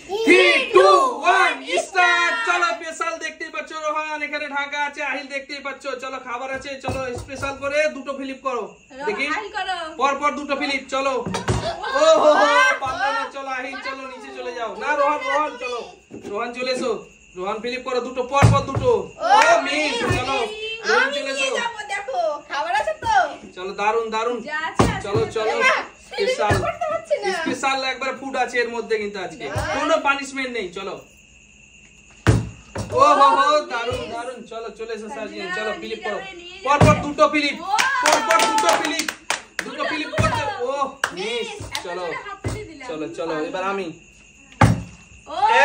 3 2 1 start. চলো special দেখতেই পাচ্ছ রোহান এখানে ঢাকা আছে, আহিল দেখতেই পাচ্ছ। চলো খাবার আছে, চলো স্পেশাল করে দুটো ফিলিপ করো দেখি, পর পর দুটো ফিলিপ। চলো ও হো হো পারলো না। চলো আহিল চলো নিচে চলে যাও। না রোহান রোহান চলো, রোহান চলে এসো। রোহান ফিলিপ করো দুটো, পর পর দুটো। ও মিস। চলো রোহান চলে এসো। দেখো খাবার আছে তো। চলো দারুন দারুন। চলো চলো স্পেশাল স্পেশাল একবার ফুড আছে এর মধ্যে, কিন্তু আজকে কোনো পানিশমেন্ট নেই। চলো ও হো হো দারুন দারুন। চলো চলে এসো সাজিয়ে। চলো ফিলিপ করো, পর পর দুটো ফিলিপ, পর পর দুটো ফিলিপ, দুটো ফিলিপ করতে। ও মিস। চলো চলো চলো এবার আমি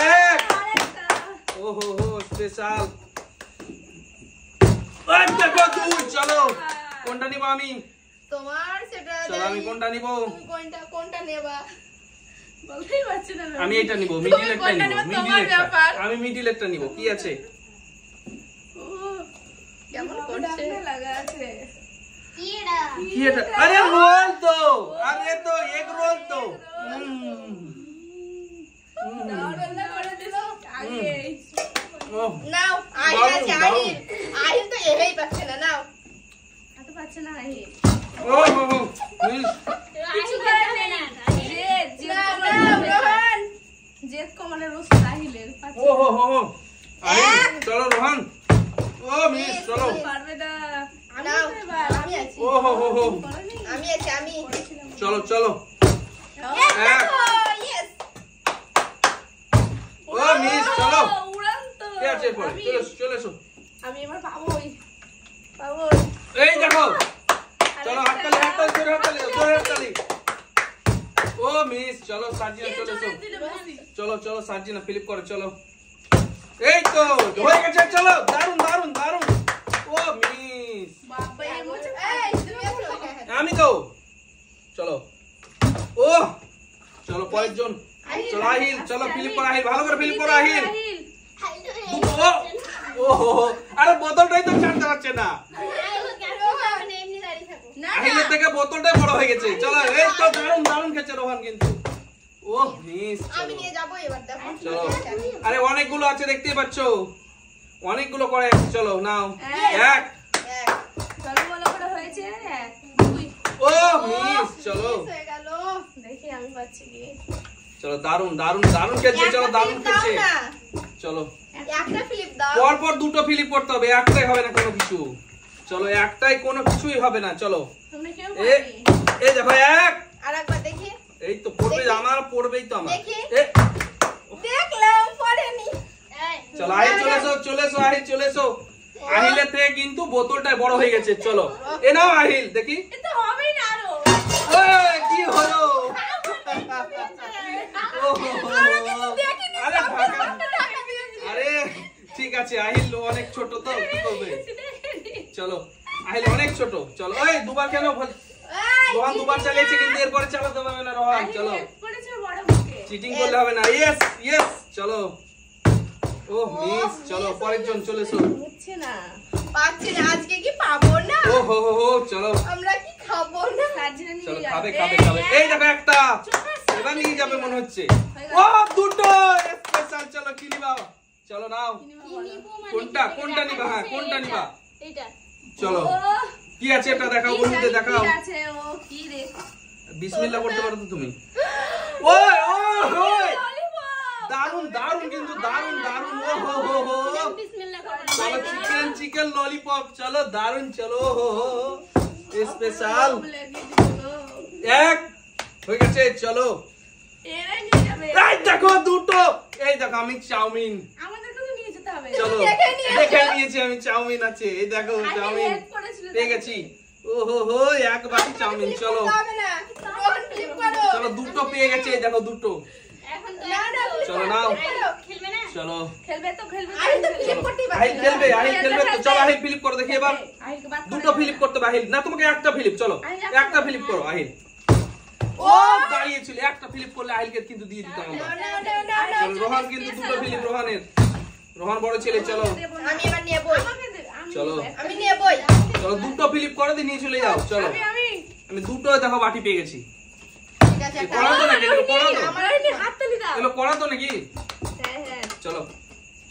এক। ও হো হো স্পেশাল। দেখো দুই। চলো কোনটা নিব আমি? তোমার সেটা চলো আমি কোনটা নিব? তুমি কোনটা নেবা বলতেই পারছি না। আমি এটা নিব, মিডিল একটা নিব, মিডিল একটা। আমি মিডিল একটা নিব। কি আছে? ও কেমন করছে লাগা আছে। কি এটা? আরে রোল তো, আরে তো এগ রোল তো। রান্না করে দিলো আগে। নাও আহিল আছে, আহিল আহিল তো এই পাচ্ছে না। নাও এত পাচ্ছে না আগে। ও হো হো মিস। কিছু করে না। জেদ কমানোর রোস্ট আহিলের। ও হো হো হো আহিল চলো রোহান। ও মিস চলো। পারবে না। নাও আমি আছি। ও হো হো হো আমি আছি আমি। চলো চলো। এক ইয়েস। ও মিস চলো। উড়ান্ত। কে আছে পরে? চলে এসো চলে এসো। আমি এবার পাবোই। এই দেখো। চলো হাততালি হাততালি জোরে হাততালি জোরে হাততালি। ও মিস। চলো সাজিনা চলে এসো। চলো চলো সাজিনা ফিলিপ করো। চলো এই তো হয়ে গেছে। চলো দারুন দারুন দারুন। ও মিস। বাবা এই মোচে। এই তুমি আছো। আমি তো। চলো ও চলো পরের জন। চলো আহিল চলো ফিলিপ করো। আহিল ভালো করে ফিলিপ করো। আহিল ও ও হো। আরে বোতলটাই তো ছাড়তে পারছে না। আহিলের থেকে বোতলটাই বড় হয়ে গেছে। চলো এই তো দারুন দারুন খেছে রোহান কিন্তু। ও মিস। আমি নিয়ে যাব এবার। দেখো চলো আরে অনেকগুলো আছে দেখতেই পাচ্ছো, অনেকগুলো করে আছে। চলো নাও এক। চলো বলো করে হয়েছে 1 2। ও মিস। চলো হয়ে গেল। দেখি আমি পাচ্ছি কি। চলো দারুন দারুন দারুন খেছে। চলো দারুন খেছে। চলো একটা ফিলিপ দাও। পর পর দুটো ফিলিপ করতে হবে, একটাই হবে না কোনো কিছু। চলো একটাই কোনো কিছুই হবে না। চলো তোমরা কেউ এই পারবে। এই দেখো এক। আরেকবার দেখি। এই তো পড়বে আমার, পড়বেই তো আমার। দেখি। এ, দেখলাম পড়েনি। চলো আহিল চলে এসো চলে এসো আহিল চলে এসো। আহিলের থেকে কিন্তু বোতলটা বড় হয়ে গেছে। চলো এ নাও আহিল দেখি। এটা হবেই না আরো। ওই কি হলো? ও হো হো। আরে ঢাকা। আরে ঠিক আছে আহিল অনেক ছোট তো কি করবে? চলো আহিল অনেক ছোট। চলো ওই দুবার কেন রোহান দুবার চালিয়েছে কিন্তু এরপরে চালাতে পারবে না রোহান। চলো চিটিং করলে হবে না। Yes yes. চলো ও মিস। চলো পরের জন চলে এসো। হচ্ছে না। পাচ্ছি না আজকে কি পাবো না? ও হো হো হো। চলো আমরা কি খাবো না? সাজিনা চলো নিয়ে খাবে যাবে। খাবে খাবে। এই দেখো একটা এবার নিয়ে যাবে মনে হচ্ছে। ও দুটো স্পেশাল। চলো কি নিবা? চলো নাও কোনটা কোনটা নিবা? হ্যাঁ কোনটা নিবা? এইটা। চলো কি আছে এটা দেখাও, বন্ধুদের দেখাও। কি আছে ও কি রে? বিসমিল্লাহ করতে পারো তো তুমি? ওই ওই দারুন দারুন কিন্তু দারুন দারুন। ও হো হো হো। চলো চিকেন চিকেন ললিপপ। চলো দারুন। চলো হো হো স্পেশাল এক হয়ে গেছে। চলো এরা নিয়ে যাবে। এই দেখো দুটো। এই দেখো আমি চাউমিন। আমাদেরকে তো নিয়ে যেতে হবে। চলো দেখে নিয়েছি আমি চাউমিন আছে। এই দেখো চাউমিন পেয়ে গেছি। ও হো হো এক বাটি চাউমিন। চলো হবে না। রোহন ফিলিপ করো। চলো দুটো পেয়ে গেছে। এই দেখো দুটো। এখন তো না চলো নাও খেলবে না। চলো খেলবে তো খেলবে। আরে তো ফিলিপ করতেই পারছি আহিল না। খেলবে আহিল খেলবে তো। চলো আহিল ফিলিপ করো দেখি এবার। আহিলকে বাদ দুটো ফিলিপ করতে হবে আহিল। না তোমাকে একটা ফিলিপ। চলো একটা ফিলিপ করো আহিল। ও দাঁড়িয়েছিল একটা ফিলিপ করলে আহিলকে কিন্তু দিয়ে দিতাম আমরা। চলো রোহান কিন্তু দুটো ফিলিপ রোহানের। রোহান বড় ছেলে। চলো আমি এবার নিয়ে বই। চলো আমি নিয়ে বই। চলো দুটো ফিলিপ করে দিয়ে নিয়ে চলে যাও। চলো আমি আমি দুটো দেখো বাটি পেয়ে গেছি। ঠিক আছে আছে একটা। করা তো নাকি এগুলো করা তো আমার এমনি হাত তালি দাও। এগুলো করা তো নাকি হ্যাঁ হ্যাঁ চলো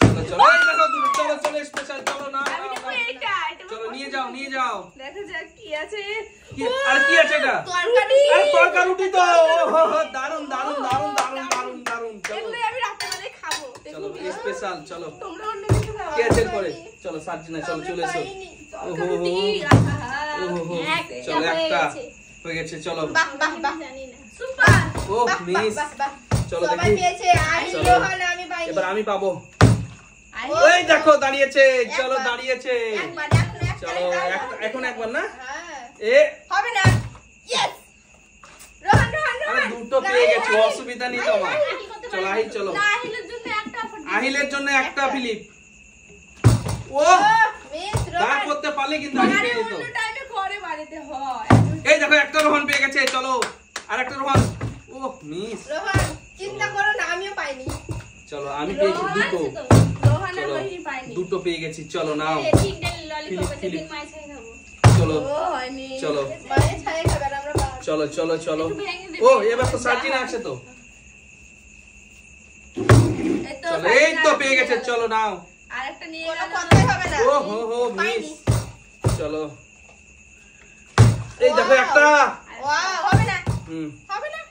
চলো চলো এই দেখো চলো চলো স্পেশাল চলো না আমি নেবো এইটা এটা চলো নিয়ে যাও দেখা যাক কি আছে কি আর কি আছে এটা তরকারি। আরে তরকারি রুটি তো ওহো দারুন দারুন দারুন দারুন দারুন দারুন চলো এগুলো আমি রাত্রে খাবো চলো স্পেশাল চলো তোমরা অন্য কিছু খাও কি আছে পরে চলো সার্জিনা চলো চলে এসো তরকারি রুটি ওহো একটা চলো হয়ে একটা গেছে। হয়ে গেছে চলো বাহ বাহ বাহ। জানি না সুপার ও মিস বাহ, বাহ। চলো সবাই দেখি পেয়েছে, আহিল, চলো। রোহান, আমি পাইনি। এবার আমি পাবো আরে ওই দেখো দাঁড়িয়েছে চলো একবার। দাঁড়িয়েছে একবার, চলো এখন একবার না হ্যাঁ। এ হবে না। Yes! রোহান, রোহান, আরে রোহান। দুটো পেয়ে গেছি অসুবিধা নেই তো আমার চলো আহিল চলো না আহিলের জন্য একটা অফার আহিলের জন্য একটা ফিলিপ ও ও, মিস দাঁড় রোহান। করতে পারলে কিন্তু আহিল আরে পেয়ে যেত অন্য টাইমে ঘরে বাড়িতে হয় এই দেখো একটা রোহন পেয়ে গেছে চলো আর একটা রোহন ও মিস রোহান, চিন্তা করো না, আমিও পাইনি। চলো আমি পেয়েছি দুটো রোহান আর চলো রোহিণী পাইনি দুটো পেয়ে গেছি চলো নাও ঠিক দেন ললিপপ আছে ফিলিপ। দিন মাই ছাই খাবো চলো ও হয়নি চলো মায়ের ছায়া খাবে আর আমরা পাবো। চলো চলো চলো একটু ভেঙে দে। ও এবার তো সার্জিনা আছে তো এই তো চলো এই তো পেয়ে গেছে চলো নাও আরেকটা নিয়ে কোনো গেল কথাই হবে না। ও হো হো মিস পাইনি। চলো এই দেখো একটা ওয়াও, হবে না, হুম হবে না।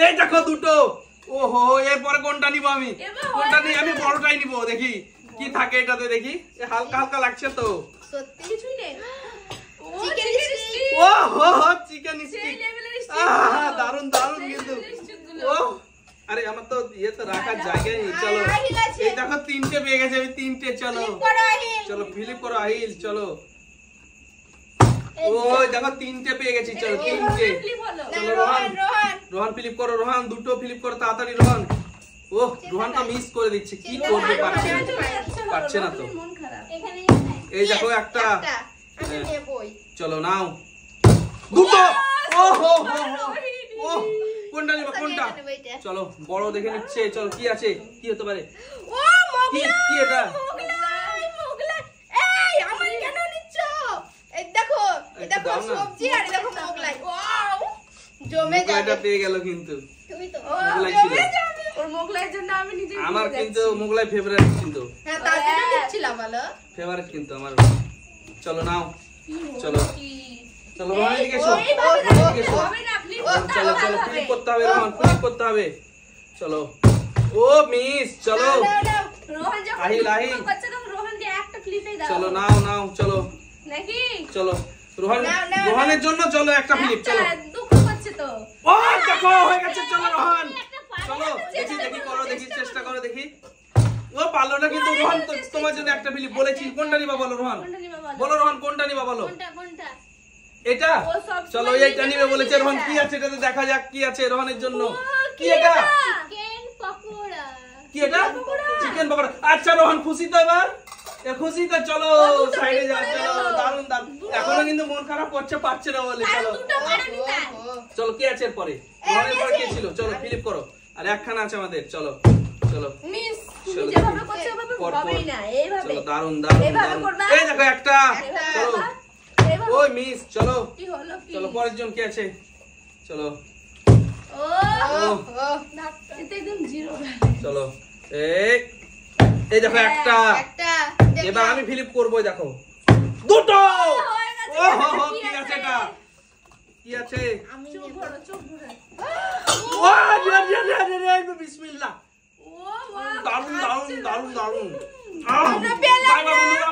এই দেখো দুটো ওহো এরপরে কোনটা নিব আমি এবার কোনটা হয়ে নিই আমি গেছে। বড়টাই নিব দেখি কি থাকে এটাতে দেখি এ হালকা হালকা লাগছে তো সত্যি কিছুই নেই ও Chicken চিকেন stick। স্টিক ও হো হো চিকেন সেই স্টিক লেভেলের দারুন দারুন কিন্তু ও আরে আমার তো ইয়ে তো রাখার জায়গায় নেই চলো আহিল আছে। এই দেখো তিনটে পেয়ে গেছে আমি তিনটে চলো ক্লিক করো, আহিল। চলো ফিলিপ করো আহিল চলো ও দেখো তিনটে পেয়ে গেছি চলো তিনটে ফ্লিপ হলো না, চলো, রোহান, রোহান। রোহান। রোহান ফিলিপ করো রোহান দুটো ফিলিপ করো তাড়াতাড়ি রোহান ও রোহান তো মিস করে দিচ্ছে কি করবে পারছে না পারছে না তো মন খারাপ এই দেখো একটা একটা। আমি হ্যাঁ। নেবই। চলো নাও দুটো ও হো হো হো ও কোনটা নিবা কোনটা আমি নেবো এইটা। চলো বড় দেখে নিচ্ছে চলো কি আছে কি হতে পারে ও, কি মোগলাই, কি এটা মোগলাই, মোগলাই। এই, আমার কেন নিচ্ছ? এই দেখো, এই একটু দেখো দাও না। সবজি আর এই দেখো মোগলাই। ওয়াও, জমে যাবে। মোগলাইটা পেয়ে গেল কিন্তু তুমি তো মোগলাই ছিল জমে যাবে। ওর মোগলাইয়ের জন্য আমি নিজে আমার কিন্তু মোগলাই ফেভারিট কিন্তু হ্যাঁ, তার জন্য নিচ্ছিলাম বলো। ফেভারিট কিন্তু আমার চলো নাও চলো চলো রোহান এদিকে এসো এইভাবে রোহান এদিকে এসো হবে না ফ্লিপ চলো চলো ফিলিপ করতে হবে রোহান ফিলিপ করতে হবে চলো ও মিস চলো নাও, নাও, নাও। রোহান যখন আহিল, আহিল। করছে তখন রোহানকে একটা ক্লিপে দাও চলো নাও নাও চলো নাকি চলো রোহান নাও, নাও, রোহানের জন্য চলো একটা ফিলিপ চলো একটা দুঃখ করছে তো ও দেখো হয়ে গেছে চলো রোহান চলো দেখি দেখি করো দেখি চেষ্টা করো দেখি ও পারলো না কিন্তু রোহান তো তোমার জন্য একটা ফিলিপ বলেছি কোনটা নিবা বলো রোহান কোনটা নিবা বলো? বলো রোহান কোনটা নিবা বলো কোনটা এটা ও সব চলো সময় এইটা নিজে নিবে বলেছে নিজে রোহান যায়। কি আছে এটাতে দেখা যাক কি আছে রোহানের জন্য ও, কি এটা চিকেন পকোড়া কি এটা চিকেন পকোড়া আচ্ছা রোহান খুশি তো এবার এ খুশি তো চলো দুটো সাইডে flip যাও করে চলো গেলো। দারুন দারুন এখনো কিন্তু মন খারাপ করছে পারছে না বলে আরো চলো দুটো পারেনি তাই ও, চলো কি আছে এরপরে রোহানের পরে কি ছিল চলো ফিলিপ করো আর একখানা আছে আমাদের চলো চলো মিস চলো, তুমি যেভাবে করছো ওভাবে পর, হবেই পর। না এইভাবে চলো দারুন দারুন এইভাবে দারুন করবা? এই দেখো একটা একটা। চলো এইভাবে ওই মিস চলো কি হলো কি চলো পরের জন কি আছে চলো ও ও, ও। এটা একদম জিরো চলো এই দেখো একটা একটা। এবার দেখলাম। আমি ফিলিপ করবো দেখো দুটো হয়ে গেছে, ও হো হো কি কি আছে আছে? এটা কি আছে আমি চোখ নেবো। ভরো চোখ ভরো ও রে বিসমিল্লাহ ও বাহ দারুন দারুন দারুন দারুন আমরা পেলাম বাই বাই বন্ধুরা